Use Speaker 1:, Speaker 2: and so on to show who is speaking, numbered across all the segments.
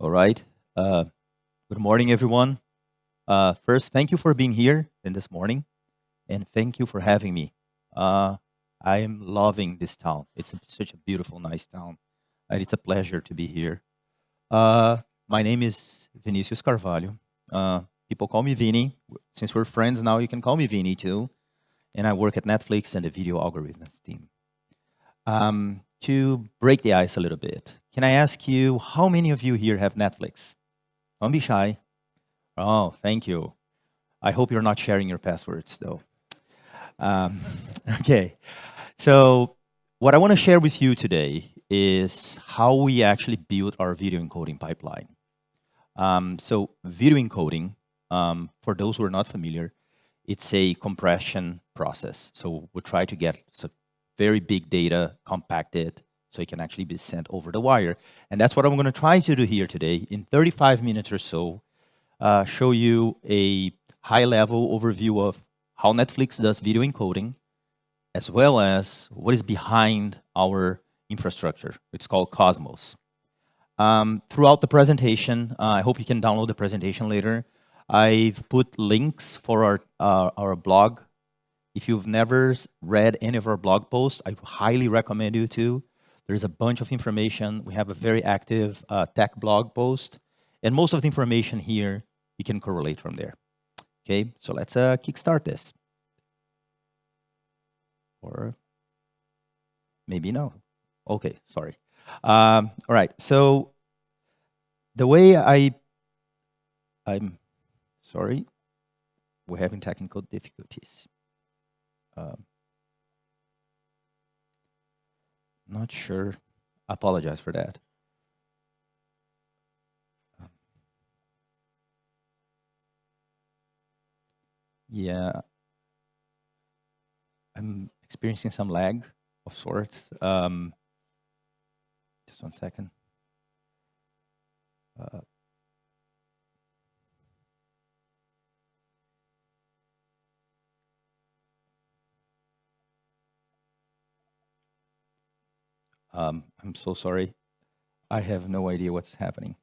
Speaker 1: All right. Good morning, everyone. First, thank you for being here in this morning, and thank you for having me. I am loving this town. It's such a beautiful, nice town, and it's a pleasure to be here. My name is Vinicius Carvalho. People call me Vini. Since we're friends now, you can call me Vini too. And I work at Netflix and the video algorithms team. To break the ice a little bit, can I ask you, how many of you here have Netflix? Don't be shy. Oh, thank you. I hope you're not sharing your passwords, though. Okay. So what I want to share with you today is how we actually build our video encoding pipeline. So video encoding, for those who are not familiar, it's a compression process. So we try to get very big data compacted so it can actually be sent over the wire. And that's what I'm going to try to do here today. In 35 minutes or so, show you a high-level overview of how Netflix does video encoding, as well as what is behind our infrastructure. It's called Cosmos. Throughout the presentation, I hope you can download the presentation later. I've put links for our blog. If you've never read any of our blog posts, I highly recommend you to. There's a bunch of information. We have a very active tech blog post. And most of the information here, you can correlate from there. Okay, so let's kickstart this. Or maybe no. Okay, sorry. All right, so the way I'm sorry, we're having technical difficulties. Not sure. I apologize for that. Yeah, I'm experiencing some lag of sorts. Just one second. I'm so sorry. I have no idea what's happening.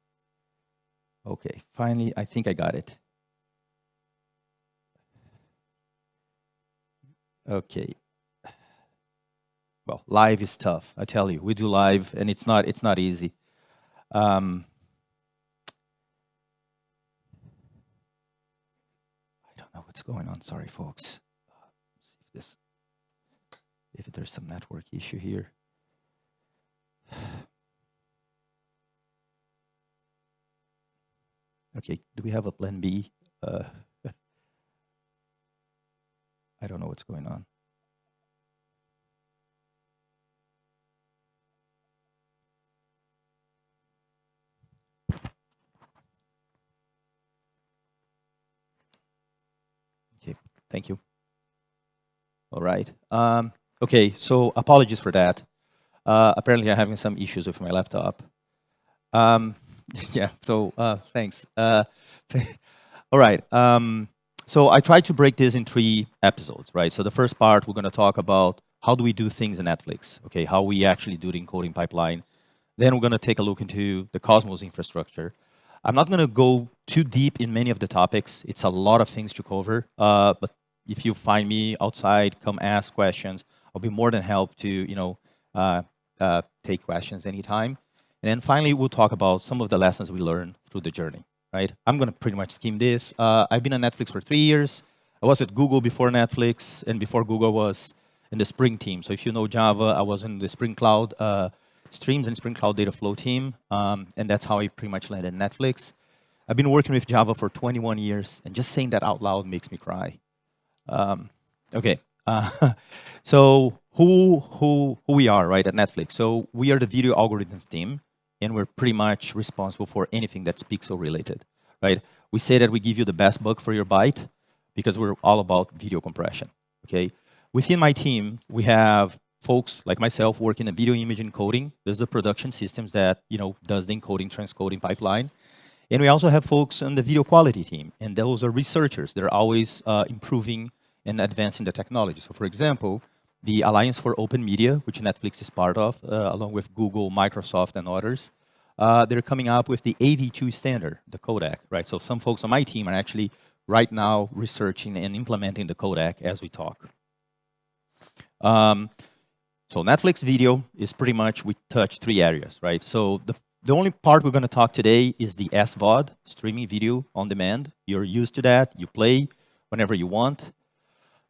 Speaker 1: Okay, finally, I think I got it. Okay. Well, live is tough. I tell you, we do live, and it's not easy. I don't know what's going on. Sorry, folks. If there's some network issue here. Okay, do we have a plan B? I don't know what's going on. Okay, thank you. All right. Okay, so apologies for that. Apparently, I'm having some issues with my laptop. Yeah, so thanks. All right. So I tried to break this in 3 episodes, right? So the first part, we're going to talk about how do we do things in Netflix, okay? How we actually do the encoding pipeline. Then we're going to take a look into the Cosmos infrastructure. I'm not going to go too deep in many of the topics. It's a lot of things to cover. But if you find me outside, come ask questions. I'll be more than happy to, take questions anytime. And then finally, we'll talk about some of the lessons we learned through the journey, right? I'm going to pretty much skim this. I've been at Netflix for 3 years. I was at Google before Netflix, and before Google was in the Spring team. So if you know Java, I was in the Spring Cloud Streams and Spring Cloud Data Flow team, and that's how I pretty much landed Netflix. I've been working with Java for 21 years, and just saying that out loud makes me cry. Okay, so who we are, right, at Netflix? So we are the video algorithms team, and we're pretty much responsible for anything that's pixel related, right? We say that we give you the best bug for your byte because we're all about video compression, okay? Within my team, we have folks like myself working in video image encoding. There's the production systems that, does the encoding, transcoding pipeline. And we also have folks on the video quality team, and those are researchers. They're always improving and advancing the technology. So for example, the Alliance for Open Media, which Netflix is part of, along with Google, Microsoft, and others, they're coming up with the AV2 standard, the codec, right? So some folks on my team are actually right now researching and implementing the codec as we talk. So Netflix video is pretty much, we touch 3 areas, right? So the only part we're going to talk today is the SVOD, streaming video on demand. You're used to that. You play whenever you want.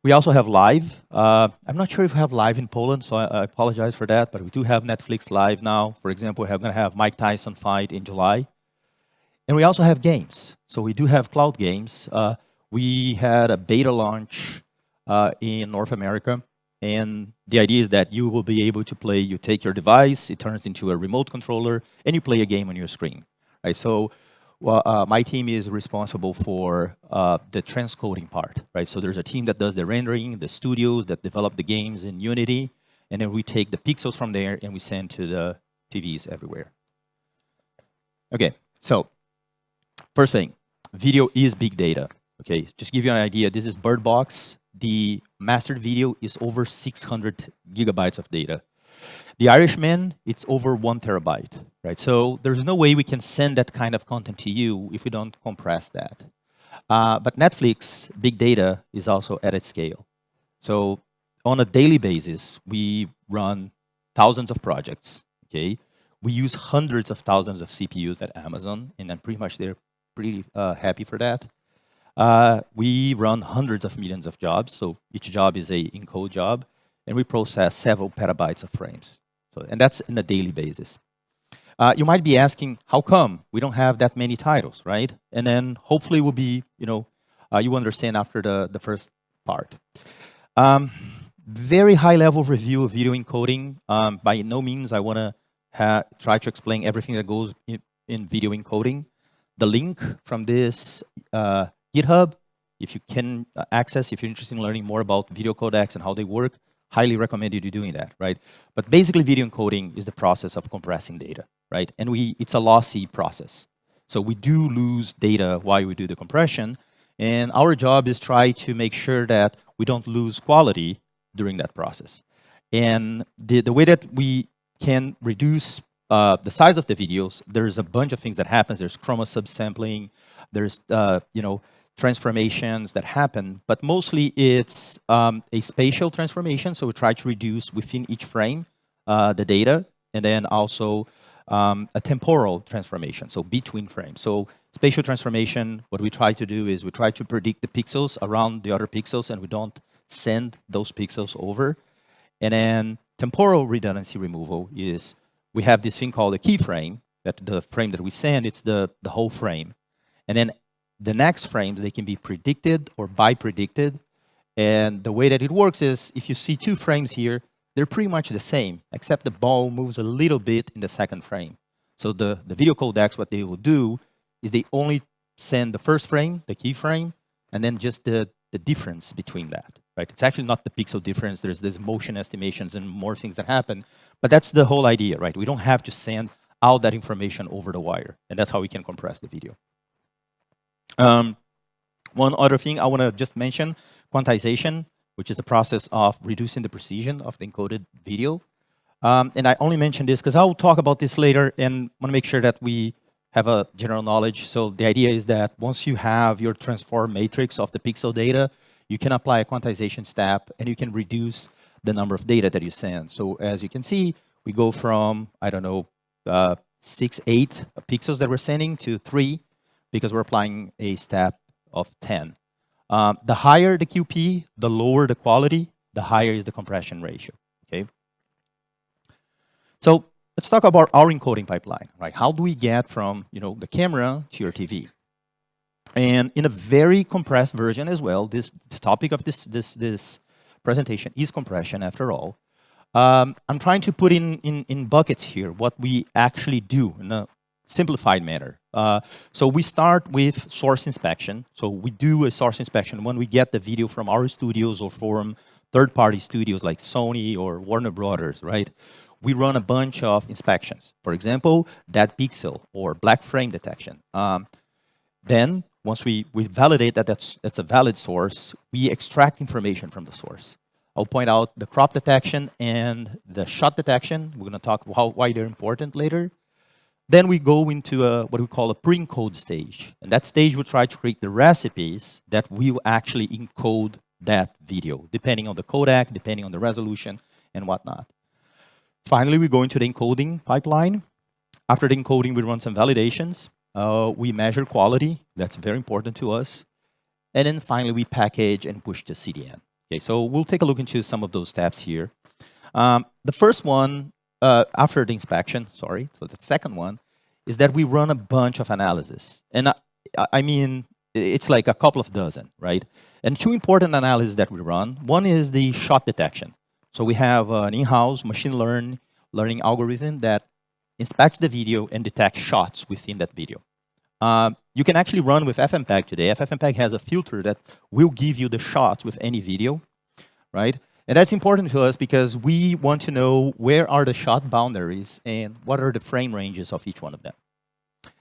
Speaker 1: We also have live. I'm not sure if we have live in Poland, so I apologize for that, but we do have Netflix live now. For example, we're going to have Mike Tyson fight in July. And we also have games. So we do have cloud games. We had a beta launch in North America. And the idea is that you will be able to play, you take your device, it turns into a remote controller, and you play a game on your screen. Right? So my team is responsible for the transcoding part. Right? So there's a team that does the rendering, the studios that develop the games in Unity, and then we take the pixels from there and we send to the TVs everywhere. Okay, so first thing, video is big data. Okay, just to give you an idea, this is Bird Box. The mastered video is over 600 gigabytes of data. The Irishman, it's over 1 terabyte, right? So there's no way we can send that kind of content to you if we don't compress that. But Netflix, big data is also at its scale. So on a daily basis, we run thousands of projects, okay? We use hundreds of thousands of CPUs at Amazon, and then pretty much they're pretty happy for that. We run hundreds of millions of jobs, so each job is a encode job, and we process several petabytes of frames. So, and that's on a daily basis. You might be asking, how come we don't have that many titles, right? And then hopefully will be, you understand after the first part. Very high level review of video encoding. By no means I want to try to explain everything that goes in video encoding. The link from this GitHub, if you can access, if you're interested in learning more about video codecs and how they work, highly recommend you doing that, right? But basically, video encoding is the process of compressing data, right? And it's a lossy process. So we do lose data while we do the compression, and our job is try to make sure that we don't lose quality during that process. And the way that we can reduce the size of the videos, there's a bunch of things that happens. There's chroma subsampling, there's transformations that happen, but mostly it's a spatial transformation. So we try to reduce within each frame the data, and then also a temporal transformation, so between frames. So spatial transformation, what we try to do is we try to predict the pixels around the other pixels, and we don't send those pixels over. And then temporal redundancy removal is we have this thing called a keyframe, that the frame that we send, it's the whole frame. And then the next frames, they can be predicted or by-predicted. And the way that it works is, if you see 2 frames here, they're pretty much the same, except the ball moves a little bit in the second frame. So the video codecs, what they will do is they only send the first frame, the keyframe, and then just the difference between that. Right? It's actually not the pixel difference. There's motion estimations and more things that happen. But that's the whole idea, right? We don't have to send all that information over the wire. And that's how we can compress the video. One other thing I want to just mention, quantization, which is the process of reducing the precision of the encoded video. And I only mention this because I'll talk about this later and want to make sure that we have a general knowledge. So the idea is that once you have your transform matrix of the pixel data, you can apply a quantization step and you can reduce the number of data that you send. So as you can see, we go from, I don't know, 6, 8 pixels that we're sending to 3, because we're applying a step of 10. The higher the QP, the lower the quality, the higher is the compression ratio, okay? So let's talk about our encoding pipeline, right? How do we get from, the camera to your TV? And in a very compressed version as well, the topic of this presentation is compression after all. I'm trying to put in buckets here what we actually do in a simplified manner. So we start with source inspection. So we do a source inspection when we get the video from our studios or from third-party studios like Sony or Warner Brothers, right? We run a bunch of inspections. For example, that pixel or black frame detection. Then, once we validate that that's a valid source, we extract information from the source. I'll point out the crop detection and the shot detection. We're going to talk about why they're important later. Then we go into what we call a pre-encode stage. And that stage, we try to create the recipes that will actually encode that video, depending on the codec, depending on the resolution, and whatnot. Finally, we go into the encoding pipeline. After the encoding, we run some validations. We measure quality. That's very important to us. And then finally, we package and push to CDN. Okay, so we'll take a look into some of those steps here. The first one, after the inspection, sorry, so the second one, is that we run a bunch of analysis. And I mean, it's like a couple of dozen, right? And two important analyses that we run. One is the shot detection. So we have an in-house machine learning algorithm that inspects the video and detects shots within that video. You can actually run with FMPEG today. FFmpeg has a filter that will give you the shots with any video, right? And that's important to us because we want to know where are the shot boundaries and what are the frame ranges of each one of them.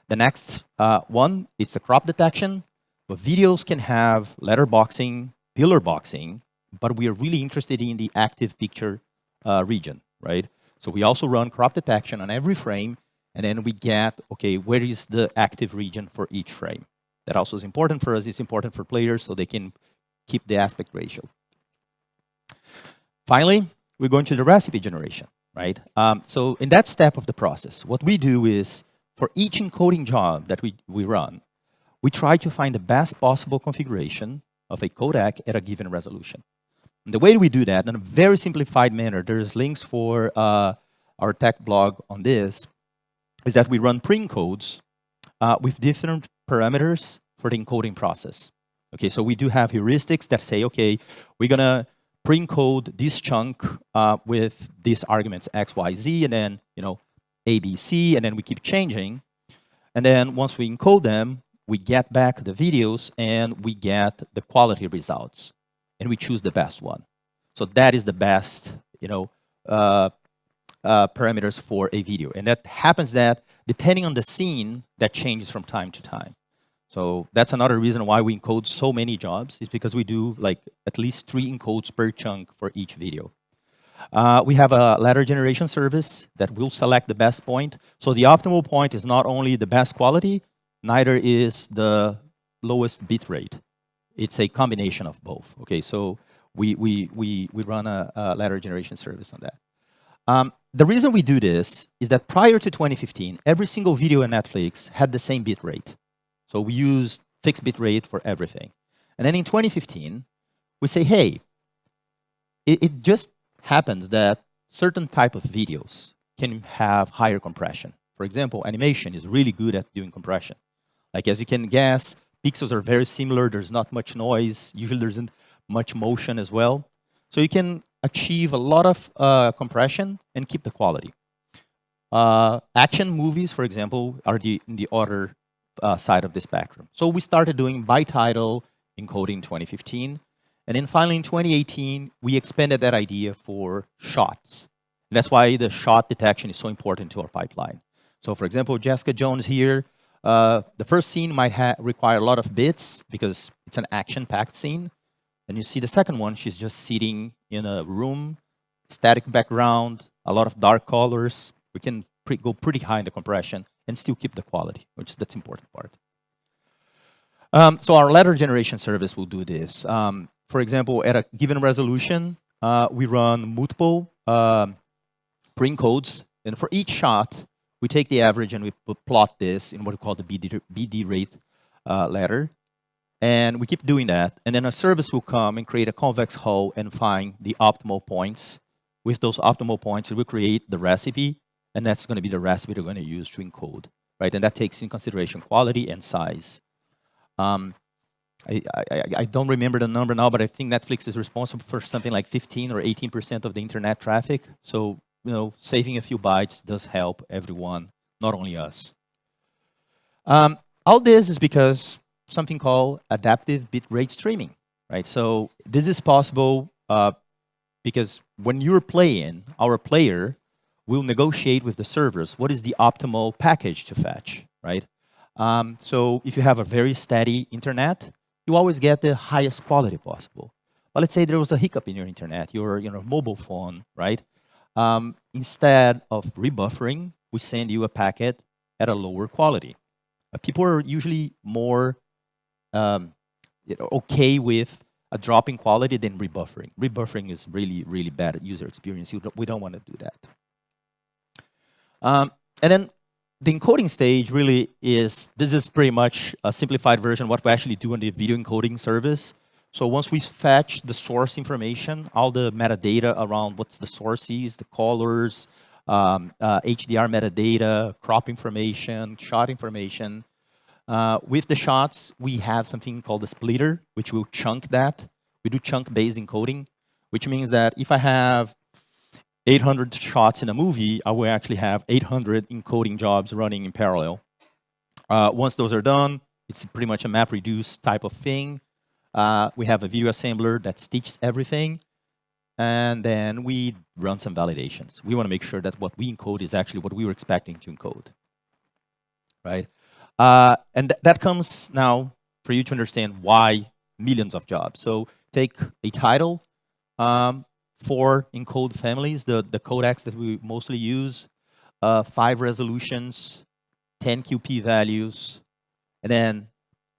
Speaker 1: The next one, it's the crop detection. But videos can have letterboxing, pillar boxing, but we are really interested in the active picture region, right? So we also run crop detection on every frame, and then we get, okay, where is the active region for each frame? That also is important for us. It's important for players so they can keep the aspect ratio. Finally, we go into the recipe generation, right? So in that step of the process, what we do is for each encoding job that we run, we try to find the best possible configuration of a codec at a given resolution. And the way we do that, in a very simplified manner, there's links for our tech blog on this, is that we run pre-encodes with different parameters for the encoding process. Okay, so we do have heuristics that say, okay, we're gonna pre-encode this chunk with these arguments X, Y, Z, and then A, B, C, and then we keep changing. And then once we encode them, we get back the videos and we get the quality results, and we choose the best one. So that is the best, parameters for a video, and that happens that depending on the scene, that changes from time to time. So that's another reason why we encode so many jobs, is because we do like at least 3 encodes per chunk for each video. We have a ladder generation service that will select the best point. So the optimal point is not only the best quality, neither is the lowest bit rate. It's a combination of both. Okay, so we run a ladder generation service on that. The reason we do this is that prior to 2015, every single video on Netflix had the same bit rate. So we use fixed bit rate for everything. And then in 2015, we say, hey, it just happens that certain type of videos can have higher compression. For example, animation is really good at doing compression. Like as you can guess, pixels are very similar. There's not much noise. Usually there isn't much motion as well. So you can achieve a lot of compression and keep the quality. Action movies, for example, are in the other side of the spectrum. So we started doing by title encoding in 2015. And then finally in 2018, we expanded that idea for shots. And that's why the shot detection is so important to our pipeline. So for example, Jessica Jones here, the first scene might require a lot of bits because it's an action-packed scene. And you see the second one, she's just sitting in a room, static background, a lot of dark colors. We can go pretty high in the compression and still keep the quality, which is that's important part. So our ladder generation service will do this. For example, at a given resolution, we run multiple pre-encodes, and for each shot, we take the average and we plot this in what we call the BD rate ladder. And we keep doing that. And then a service will come and create a convex hull and find the optimal points. With those optimal points, it will create the recipe. And that's going to be the recipe we're going to use to encode, right? And that takes in consideration quality and size. I don't remember the number now, but I think Netflix is responsible for something like 15 or 18% of the internet traffic. So, saving a few bytes does help everyone, not only us. All this is because something called adaptive bitrate streaming, right? So this is possible because when you're playing, our player will negotiate with the servers what is the optimal package to fetch, right? So if you have a very steady internet, you always get the highest quality possible. But let's say there was a hiccup in your internet, your mobile phone, right? Instead of rebuffering, we send you a packet at a lower quality. People are usually more okay with a drop in quality than rebuffering. Rebuffering is really, really bad user experience. We don't want to do that. And then the encoding stage really is, this is pretty much a simplified version of what we actually do in the video encoding service. So once we fetch the source information, all the metadata around what's the source is, the colors, HDR metadata, crop information, shot information. With the shots, we have something called the splitter, which will chunk that. We do chunk-based encoding, which means that if I have 800 shots in a movie, I will actually have 800 encoding jobs running in parallel. Once those are done, it's pretty much a map-reduce type of thing. We have a video assembler that stitches everything. And then we run some validations. We want to make sure that what we encode is actually what we were expecting to encode. Right? And that comes now for you to understand why millions of jobs. So take a title for encode families, the codecs that we mostly use, 5 resolutions, 10 QP values. And then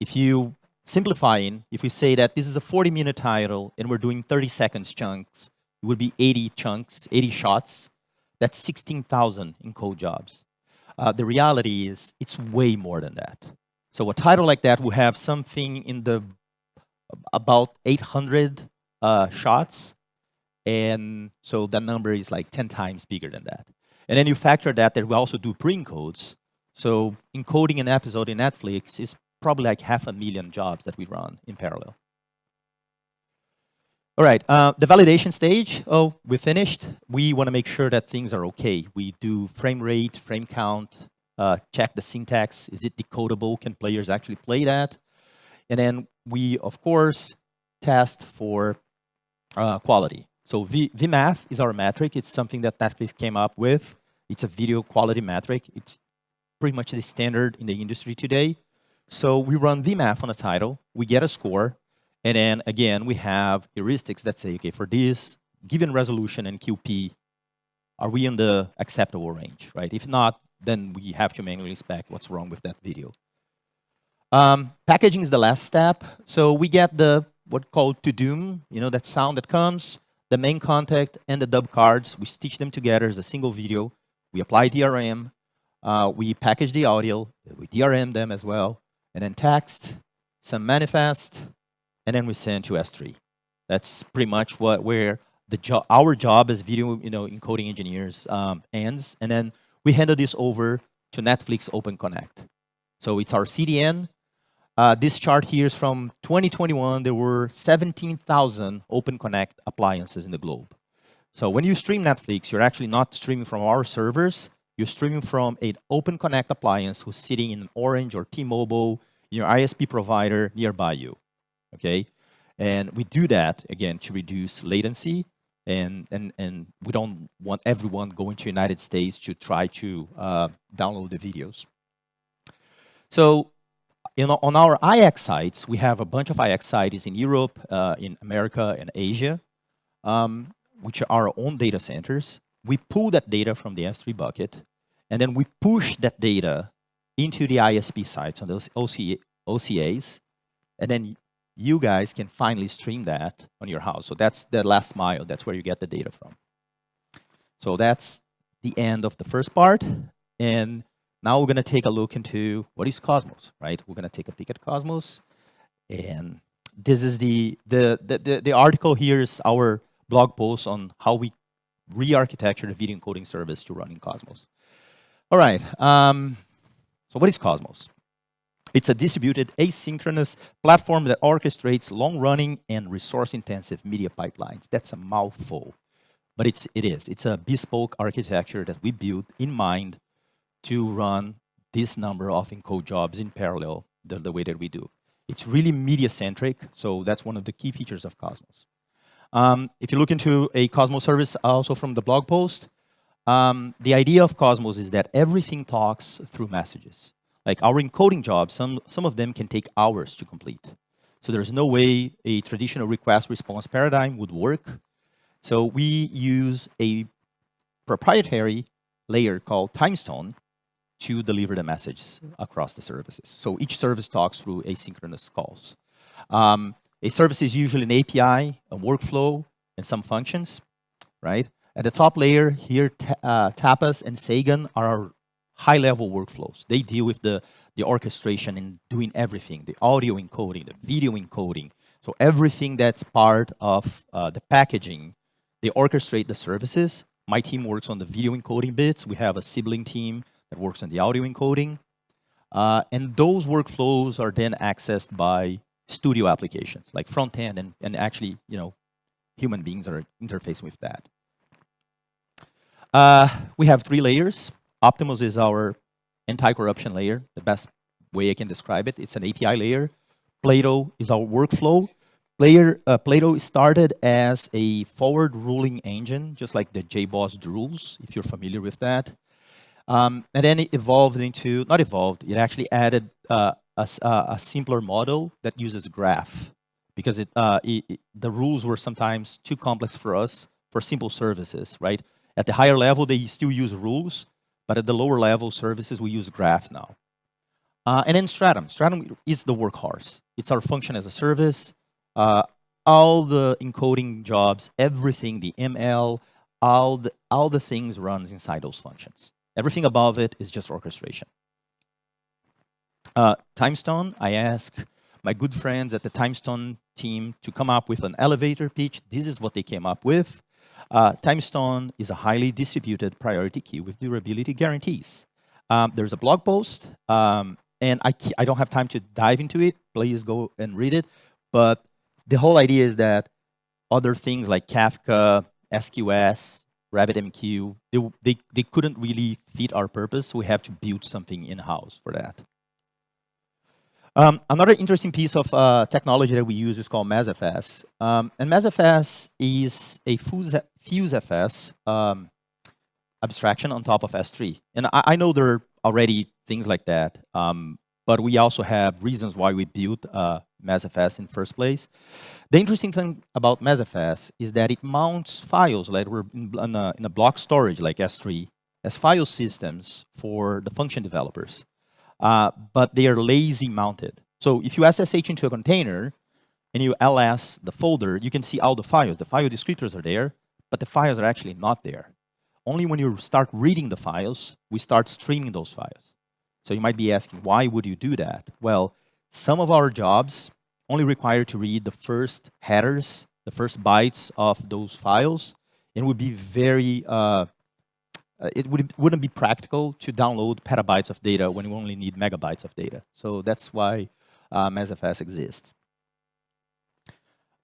Speaker 1: if you simplifying, if we say that this is a 40-minute title and we're doing 30 seconds chunks, it would be 80 chunks, 80 shots. That's 16,000 encode jobs. The reality is it's way more than that. So a title like that will have something in the about 800 shots. And so that number is like 10 times bigger than that. And then you factor that we also do pre-encodes. So encoding an episode in Netflix is probably like 500,000 jobs that we run in parallel. All right, the validation stage, we finished. We want to make sure that things are okay. We do frame rate, frame count, check the syntax. Is it decodable? Can players actually play that? And then we, of course, test for quality. So VMAF is our metric. It's something that Netflix came up with. It's a video quality metric. It's pretty much the standard in the industry today. So we run VMAF on a title. We get a score. And then, again, we have heuristics that say, okay, for this given resolution and QP, are we in the acceptable range, right? If not, then we have to manually inspect what's wrong with that video. Packaging is the last step. So we get the what's called to doom, that sound that comes, the main contact, and the dub cards. We stitch them together as a single video. We apply DRM. We package the audio. We DRM them as well. And then text, some manifest, and then we send to S3. That's pretty much where our job as video encoding engineers ends. And then we handle this over to Netflix Open Connect. So it's our CDN. This chart here is from 2021. There were 17,000 Open Connect appliances in the globe. So when you stream Netflix, you're actually not streaming from our servers. You're streaming from an Open Connect appliance who's sitting in an Orange or T-Mobile, your ISP provider nearby you. Okay, and we do that again to reduce latency, and we don't want everyone going to the United States to try to download the videos. So, on our IX sites, we have a bunch of IX sites in Europe, in America, and Asia, which are our own data centers. We pull that data from the S3 bucket, and then we push that data into the ISP sites on those OCAs, and then you guys can finally stream that on your house. So that's the last mile. That's where you get the data from. So that's the end of the first part. And now we're going to take a look into what is Cosmos, right? We're going to take a peek at Cosmos. And this is the article here is our blog post on how we re-architecture the video encoding service to run in Cosmos. All right. So what is Cosmos? It's a distributed asynchronous platform that orchestrates long-running and resource-intensive media pipelines. That's a mouthful, but it is. It's a bespoke architecture that we built in mind to run this number of encode jobs in parallel the way that we do. It's really media-centric, so that's one of the key features of Cosmos. If you look into a Cosmos service, also from the blog post, the idea of Cosmos is that everything talks through messages. Like our encoding jobs, some of them can take hours to complete. So there's no way a traditional request-response paradigm would work. So we use a proprietary layer called Timestone to deliver the message across the services. So each service talks through asynchronous calls. A service is usually an API, a workflow, and some functions, right? At the top layer here, Tapas and Sagan are our high-level workflows. They deal with the orchestration and doing everything, the audio encoding, the video encoding. So everything that's part of the packaging, they orchestrate the services. My team works on the video encoding bits. We have a sibling team that works on the audio encoding. And those workflows are then accessed by studio applications, like front end, and actually, human beings are interfacing with that. We have 3 layers. Optimus is our anti-corruption layer, the best way I can describe it. It's an API layer. Plato is our workflow. Plato started as a forward ruling engine, just like the JBoss rules, if you're familiar with that. And then it evolved into, not evolved, it actually added a simpler model that uses graph, because the rules were sometimes too complex for us for simple services, right? At the higher level, they still use rules, but at the lower level services, we use graph now. And then Stratum. Stratum is the workhorse. It's our function as a service. All the encoding jobs, everything, the ML, all the things runs inside those functions. Everything above it is just orchestration. Timestone, I ask my good friends at the Timestone team to come up with an elevator pitch. This is what they came up with. Timestone is a highly distributed priority queue with durability guarantees. There's a blog post, and I don't have time to dive into it. Please go and read it. But the whole idea is that other things like Kafka, SQS, RabbitMQ, they couldn't really fit our purpose, so we have to build something in-house for that. Another interesting piece of technology that we use is called MassFS. And MassFS is a FuseFS abstraction on top of S3. And I know there are already things like that, but we also have reasons why we built MassFS in the first place. The interesting thing about MassFS is that it mounts files that were in a block storage like S3 as file systems for the function developers. But they are lazy mounted. So if you SSH into a container and you ls the folder, you can see all the files. The file descriptors are there, but the files are actually not there. Only when you start reading the files, we start streaming those files. So you might be asking, why would you do that? Well, some of our jobs only require to read the first headers, the first bytes of those files, and would be very it wouldn't be practical to download petabytes of data when you only need megabytes of data. So that's why MassFS exists.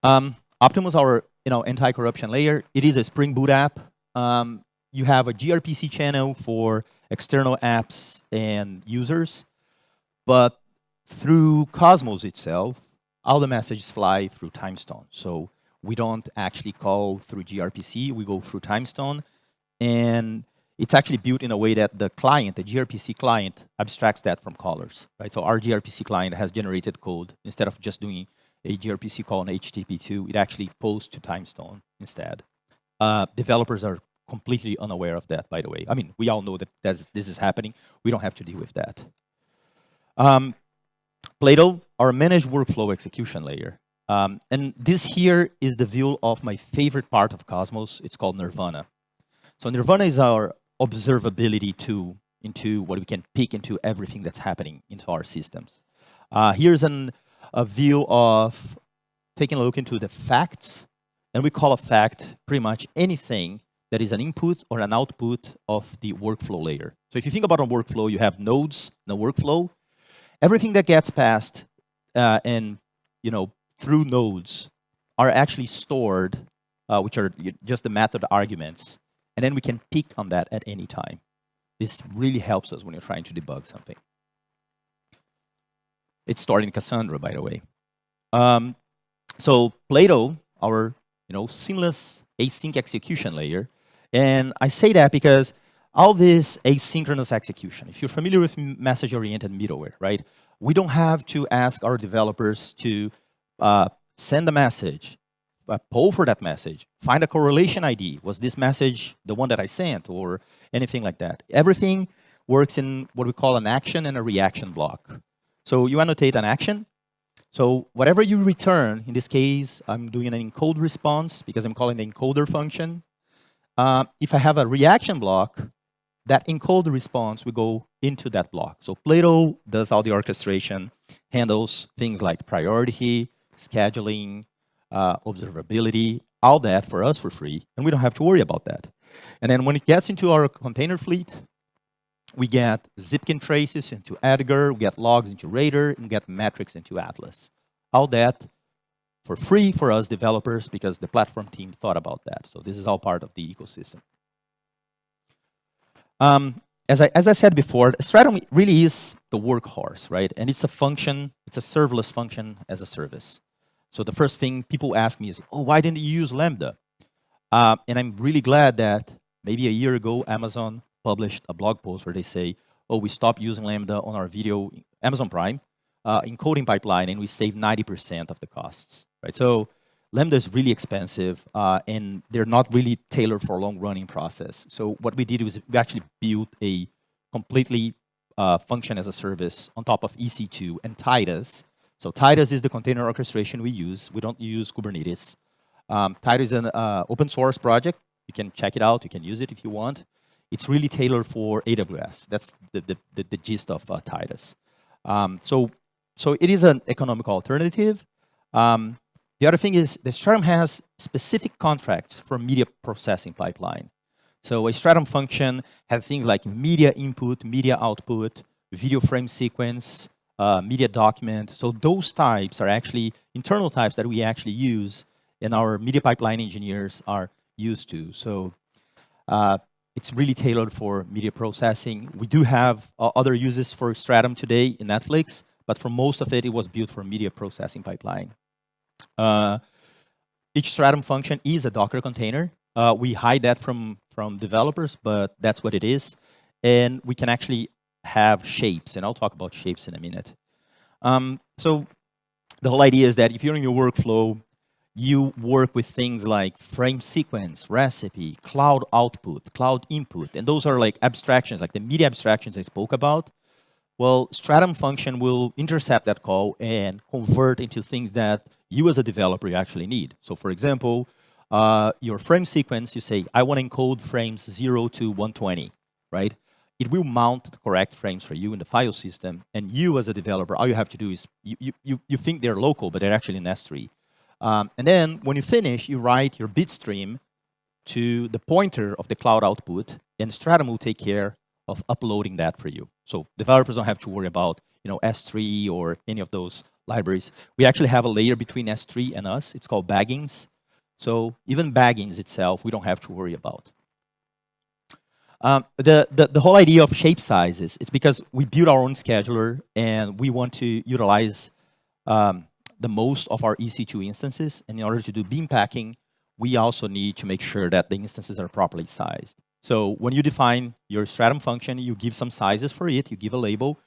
Speaker 1: Optimus, our anti-corruption layer, it is a Spring Boot app. You have a gRPC channel for external apps and users, but through Cosmos itself, all the messages fly through Timestone. So we don't actually call through gRPC, we go through Timestone, and it's actually built in a way that the client, the gRPC client, abstracts that from callers, right? So our gRPC client has generated code. Instead of just doing a gRPC call on HTTP2, it actually posts to Timestone instead. Developers are completely unaware of that, by the way. I mean, we all know that this is happening. We don't have to deal with that. Plato, our managed workflow execution layer. And this here is the view of my favorite part of Cosmos. It's called Nirvana. So Nirvana is our observability tool into what we can peek into everything that's happening into our systems. Here's a view of taking a look into the facts. And we call a fact pretty much anything that is an input or an output of the workflow layer. So if you think about a workflow, you have nodes in a workflow. Everything that gets passed and through nodes are actually stored, which are just the method arguments, and then we can peek on that at any time. This really helps us when you're trying to debug something. It's stored in Cassandra, by the way. So Plato, our seamless async execution layer, and I say that because all this asynchronous execution, if you're familiar with message-oriented middleware, right? We don't have to ask our developers to send a message, poll for that message, find a correlation ID. Was this message the one that I sent or anything like that? Everything works in what we call an action and a reaction block. So you annotate an action. So whatever you return, in this case, I'm doing an encode response because I'm calling the encoder function. If I have a reaction block, that encode response will go into that block. So Plato does all the orchestration, handles things like priority, scheduling, observability, all that for us for free, and we don't have to worry about that. And then when it gets into our container fleet, we get Zipkin traces into Edgar, we get logs into Radar, and we get metrics into Atlas. All that for free for us developers because the platform team thought about that. So this is all part of the ecosystem. As I said before, Stratum really is the workhorse, right? And it's a function, it's a serverless function as a service. So the first thing people ask me is, oh, why didn't you use Lambda? And I'm really glad that maybe a year ago, Amazon published a blog post where they say, oh, we stopped using Lambda on our video, Amazon Prime, encoding pipeline, and we saved 90% of the costs, right? So Lambda is really expensive, and they're not really tailored for a long-running process. So what we did was we actually built a completely function as a service on top of EC2 and Titus. So Titus is the container orchestration we use. We don't use Kubernetes. Titus is an open source project. You can check it out. You can use it if you want. It's really tailored for AWS. That's the gist of Titus. So it is an economical alternative. The other thing is the Stratum has specific contracts for media processing pipeline. So a Stratum function has things like media input, media output, video frame sequence, media document. So those types are actually internal types that we actually use and our media pipeline engineers are used to. So it's really tailored for media processing. We do have other uses for Stratum today in Netflix, but for most of it, it was built for media processing pipeline. Each Stratum function is a Docker container. We hide that from developers, but that's what it is. And we can actually have shapes, and I'll talk about shapes in a minute. So the whole idea is that if you're in your workflow, you work with things like frame sequence, recipe, cloud output, cloud input, and those are like abstractions, like the media abstractions I spoke about. Well, Stratum function will intercept that call and convert into things that you as a developer you actually need. So for example, your frame sequence, you say, I want to encode frames 0 to 120, right? It will mount the correct frames for you in the file system, and you as a developer, all you have to do is, you think they're local, but they're actually in S3. And then when you finish, you write your bit stream to the pointer of the cloud output, and Stratum will take care of uploading that for you. So developers don't have to worry about S3 or any of those libraries. We actually have a layer between S3 and us. It's called baggings. So even baggings itself, we don't have to worry about. The whole idea of shape sizes, it's because we build our own scheduler and we want to utilize the most of our EC2 instances. And in order to do beam packing, we also need to make sure that the instances are properly sized. So when you define your Stratum function, you give some sizes for it, you give a label.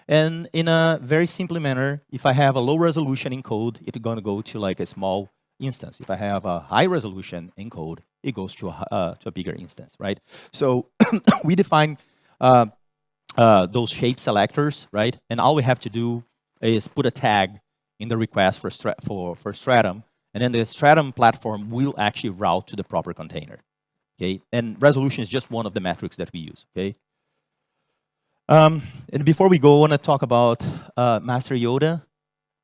Speaker 1: And in a very simple manner, if I have a low resolution in code, it's going to go to like a small instance. If I have a high resolution in code, it goes to a bigger instance, right? So we define those shape selectors, right? And all we have to do is put a tag in the request for Stratum, and then the Stratum platform will actually route to the proper container. Okay, and resolution is just one of the metrics that we use. Okay. And before we go, I want to talk about Master Yoda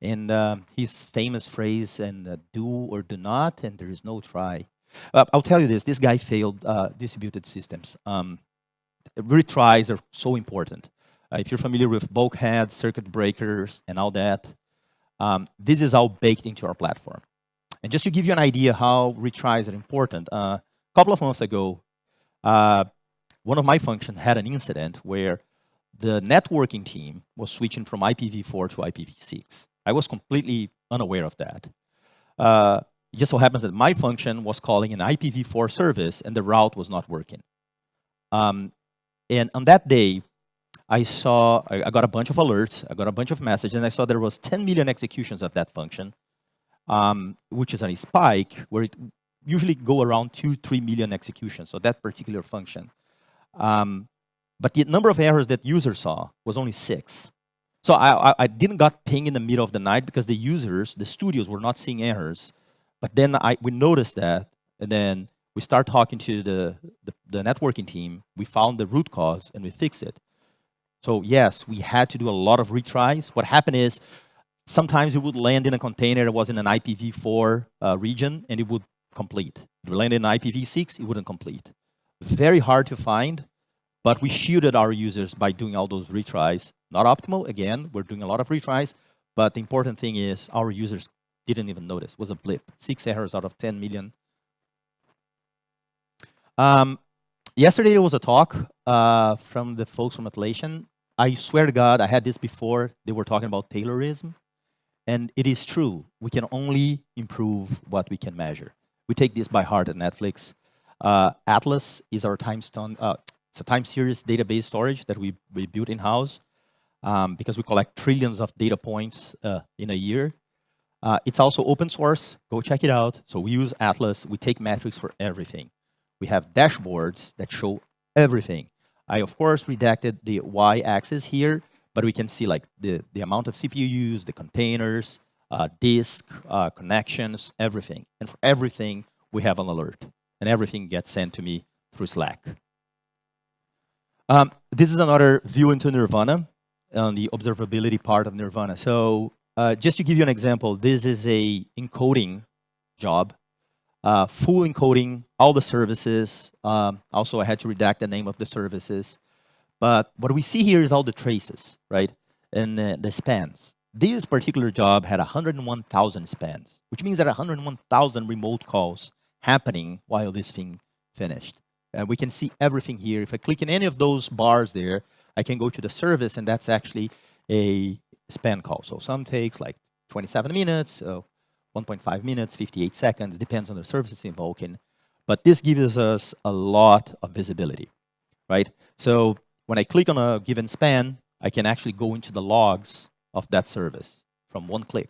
Speaker 1: and his famous phrase, and do or do not, and there is no try. I'll tell you this guy failed distributed systems. Retries are so important. If you're familiar with bulkheads, circuit breakers, and all that, this is all baked into our platform. And just to give you an idea how retries are important, a couple of months ago, one of my functions had an incident where the networking team was switching from IPv4 to IPv6. I was completely unaware of that. It just so happens that my function was calling an IPv4 service and the route was not working. And on that day, I got a bunch of alerts, I got a bunch of messages, and I saw there was 10 million executions of that function, which is a spike where it usually go around 2-3 million executions, so that particular function. but the number of errors that users saw was only 6. So I didn't got ping in the middle of the night because the users, the studios, were not seeing errors. But then we noticed that, and then we start talking to the networking team. We found the root cause, and we fixed it. So yes, we had to do a lot of retries. What happened is, sometimes it would land in a container that was in an IPv4 region, and it would complete. It would land in an IPv6, it wouldn't complete. Very hard to find, but we shielded our users by doing all those retries. Not optimal, again, we're doing a lot of retries, but the important thing is our users didn't even notice. It was a blip, 6 errors out of 10 million. Yesterday there was a talk from the folks from Atlassian. I swear to God, I had this before. They were talking about Taylorism. And it is true. We can only improve what we can measure. We take this by heart at Netflix. Atlas is our it's a time series database storage that we built in-house because we collect trillions of data points in a year. It's also open source. Go check it out. So we use Atlas. We take metrics for everything. We have dashboards that show everything. I, of course, redacted the y-axis here, but we can see like the amount of CPU used, the containers, disk, connections, everything. And for everything, we have an alert. And everything gets sent to me through Slack. This is another view into Nirvana, on the observability part of Nirvana. So just to give you an example, this is a encoding job. Full encoding, all the services. Also, I had to redact the name of the services. But what we see here is all the traces, right? And the spans. This particular job had 101,000 spans, which means that 101,000 remote calls happening while this thing finished. And we can see everything here. If I click in any of those bars there, I can go to the service, and that's actually a span call. So some takes like 27 minutes, 1.5 minutes, 58 seconds, depends on the service it's invoking. But this gives us a lot of visibility, right? So when I click on a given span, I can actually go into the logs of that service from one click.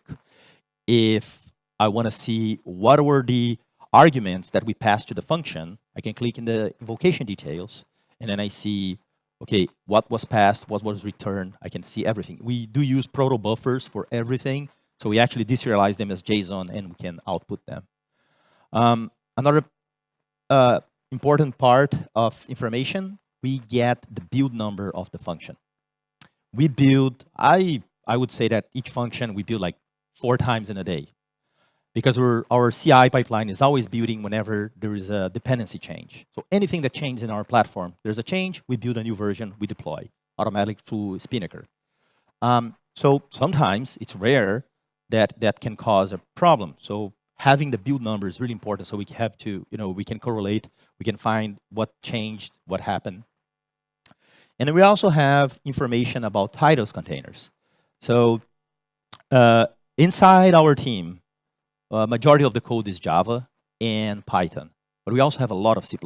Speaker 1: If I want to see what were the arguments that we passed to the function, I can click in the invocation details, and then I see, okay, what was passed, what was returned. I can see everything. We do use proto buffers for everything. So we actually deserialize them as JSON, and we can output them. Another important part of information, we get the build number of the function. We build, I would say that each function we build like 4 times in a day, because our CI pipeline is always building whenever there is a dependency change. So anything that changes in our platform, there's a change, we build a new version, we deploy automatically through Spinnaker. So sometimes it's rare that can cause a problem. So having the build number is really important. So we have to, we can correlate, we can find what changed, what happened. And then we also have information about titles containers. So inside our team, majority of the code is Java and Python, but we also have a lot of C++.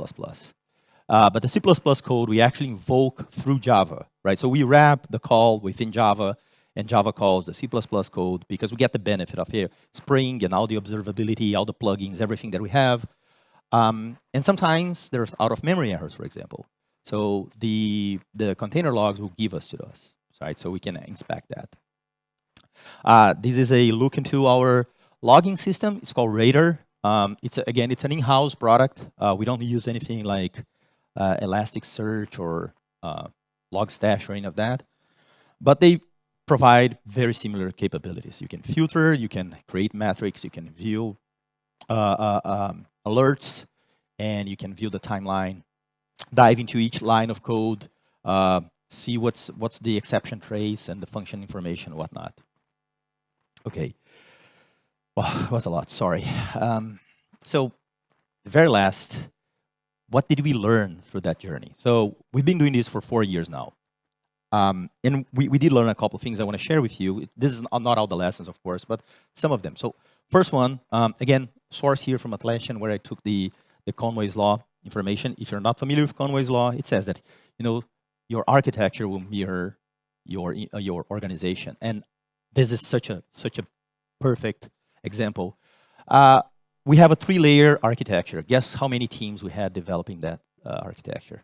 Speaker 1: But the C++ code we actually invoke through Java, right? So we wrap the call within Java, and Java calls the C++ code because we get the benefit of here, Spring and all the observability, all the plugins, everything that we have. And sometimes there's out-of-memory errors, for example. So the container logs will give us to us, right? So we can inspect that. This is a look into our logging system. It's called Radar. It's an in-house product. We don't use anything like Elasticsearch or Logstash or any of that. But they provide very similar capabilities. You can filter, you can create metrics, you can view alerts, and you can view the timeline, dive into each line of code, see what's the exception trace and the function information and whatnot. Okay. Well, it was a lot, sorry. So the very last, what did we learn through that journey? So we've been doing this for 4 years now. And we did learn a couple of things I want to share with you. This is not all the lessons, of course, but some of them. So first one, again, source here from Atlassian, where I took the Conway's Law information. If you're not familiar with Conway's Law, it says that your architecture will mirror your organization. And this is such a perfect example. We have a 3-layer architecture. Guess how many teams we had developing that architecture?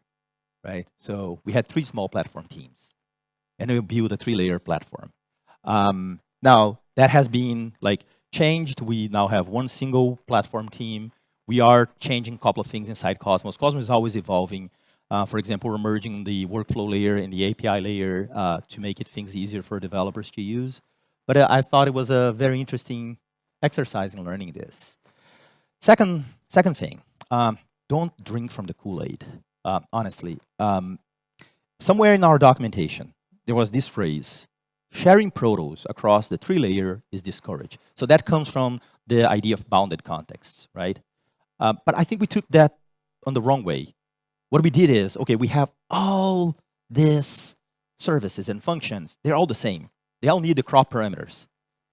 Speaker 1: right? So we had 3 small platform teams, and we built a 3-layer platform. Now that has been like changed. We now have 1 single platform team. We are changing a couple of things inside Cosmos. Cosmos is always evolving. For example, we're merging the workflow layer and the API layer to make things easier for developers to use. But I thought it was a very interesting exercise in learning this. Second thing, don't drink from the Kool-Aid, honestly. Somewhere in our documentation, there was this phrase, sharing protos across the 3-layer is discouraged. So that comes from the idea of bounded contexts, right? But I think we took that on the wrong way. What we did is, okay, we have all these services and functions. They're all the same. They all need the crop parameters.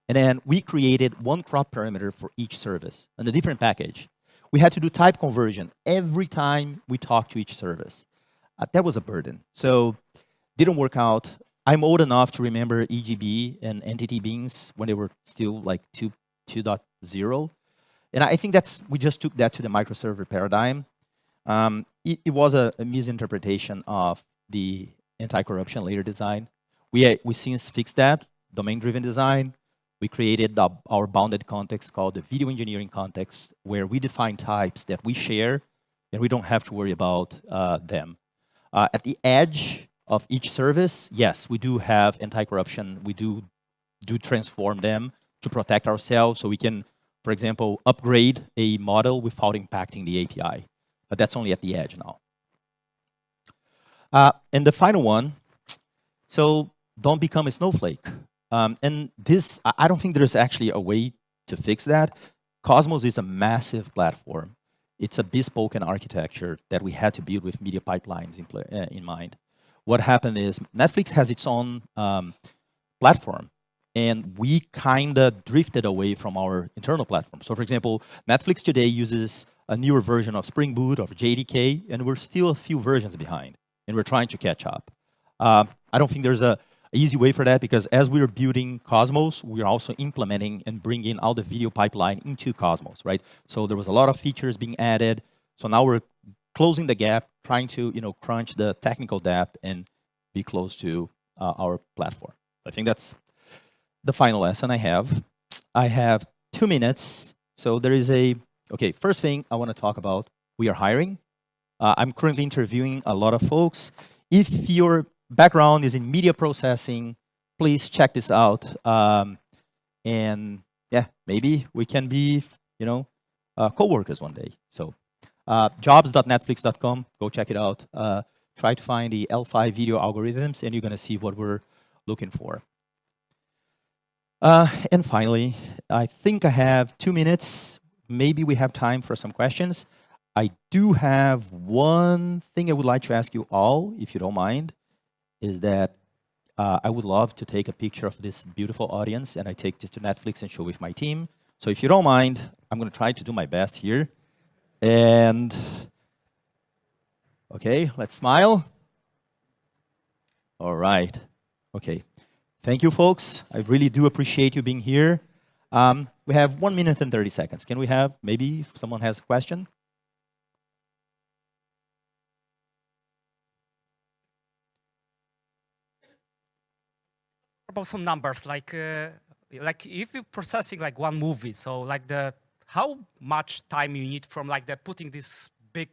Speaker 1: And then we created 1 crop parameter for each service and a different package. We had to do type conversion every time we talk to each service. That was a burden. So didn't work out. I'm old enough to remember EGB and entity beans when they were still like 2.0. And I think we just took that to the microserver paradigm. It was a misinterpretation of the anti-corruption layer design. We since fixed that, domain-driven design. We created our bounded context called the video engineering context, where we define types that we share, and we don't have to worry about them. At the edge of each service, yes, we do have anti-corruption. We do transform them to protect ourselves, so we can, for example, upgrade a model without impacting the API. But that's only at the edge now. And the final one, so don't become a snowflake. And this, I don't think there's actually a way to fix that. Cosmos is a massive platform. It's a bespoke architecture that we had to build with media pipelines in mind. What happened is Netflix has its own platform, and we kind of drifted away from our internal platform. So for example, Netflix today uses a newer version of Spring Boot, of JDK, and we're still a few versions behind, and we're trying to catch up. I don't think there's a easy way for that, because as we're building Cosmos, we're also implementing and bringing all the video pipeline into Cosmos, right? So there was a lot of features being added. So now we're closing the gap, trying to crunch the technical depth and be close to our platform. I think that's the final lesson I have. I have 2 minutes. So there is okay, first thing I want to talk about, we are hiring. I'm currently interviewing a lot of folks. If your background is in media processing, please check this out. And yeah, maybe we can be, co-workers one day. So jobs.netflix.com, go check it out. Try to find the L5 video algorithms, and you're going to see what we're looking for. And finally, I think I have 2 minutes. Maybe we have time for some questions. I do have one thing I would like to ask you all, if you don't mind, is that I would love to take a picture of this beautiful audience, and I take this to Netflix and show with my team. So if you don't mind, I'm going to try to do my best here. And okay, let's smile. All right. Okay. Thank you, folks. I really do appreciate you being here. We have 1 minute and 30 seconds. Can we have, maybe if someone has a question?
Speaker 2: About some numbers, like if you're processing like 1 movie, so like how much time you need from like putting this big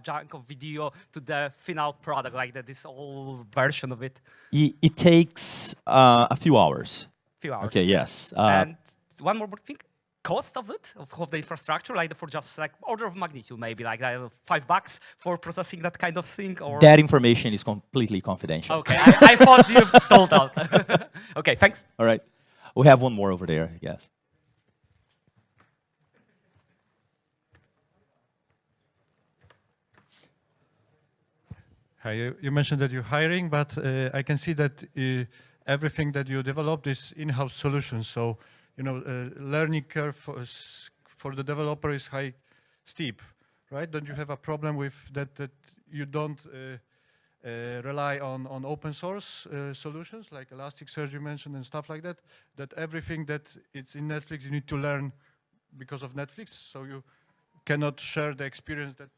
Speaker 2: chunk of video to the final product, like this whole version of it?
Speaker 1: It takes a few hours.
Speaker 2: Few hours.
Speaker 1: Okay, yes.
Speaker 2: And one more thing, cost of it, of the infrastructure, like for just like order of magnitude, maybe like $5 for processing that kind of thing, or
Speaker 1: that information is completely confidential.
Speaker 2: Okay, I thought you told out. Okay, thanks.
Speaker 1: All right, we have one more over there, I guess.
Speaker 3: Hi, you mentioned that you're hiring, but I can see that everything that you developed is in-house solutions. So, learning curve for the developer is steep, right? Don't you have a problem with that you don't rely on open source solutions like Elasticsearch you mentioned and stuff like that? That everything that it's in Netflix you need to learn because of Netflix, so you cannot share the experience that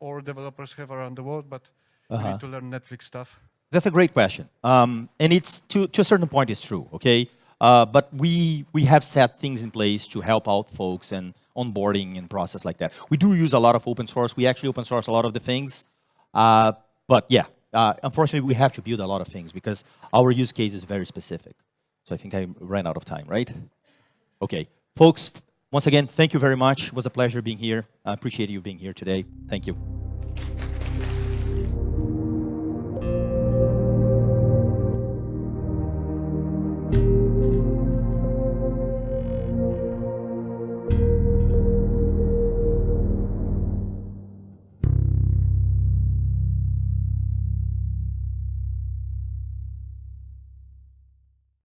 Speaker 3: or developers have around the world, but for me to learn Netflix stuff?
Speaker 1: That's a great question. And it's to a certain point, it's true, okay? But we have set things in place to help out folks and onboarding and process like that. We do use a lot of open source. We actually open source a lot of the things. But yeah, unfortunately, we have to build a lot of things because our use case is very specific. So I think I ran out of time, right? Okay. Folks, once again, thank you very much. It was a pleasure being here. I appreciate you being here today. Thank you.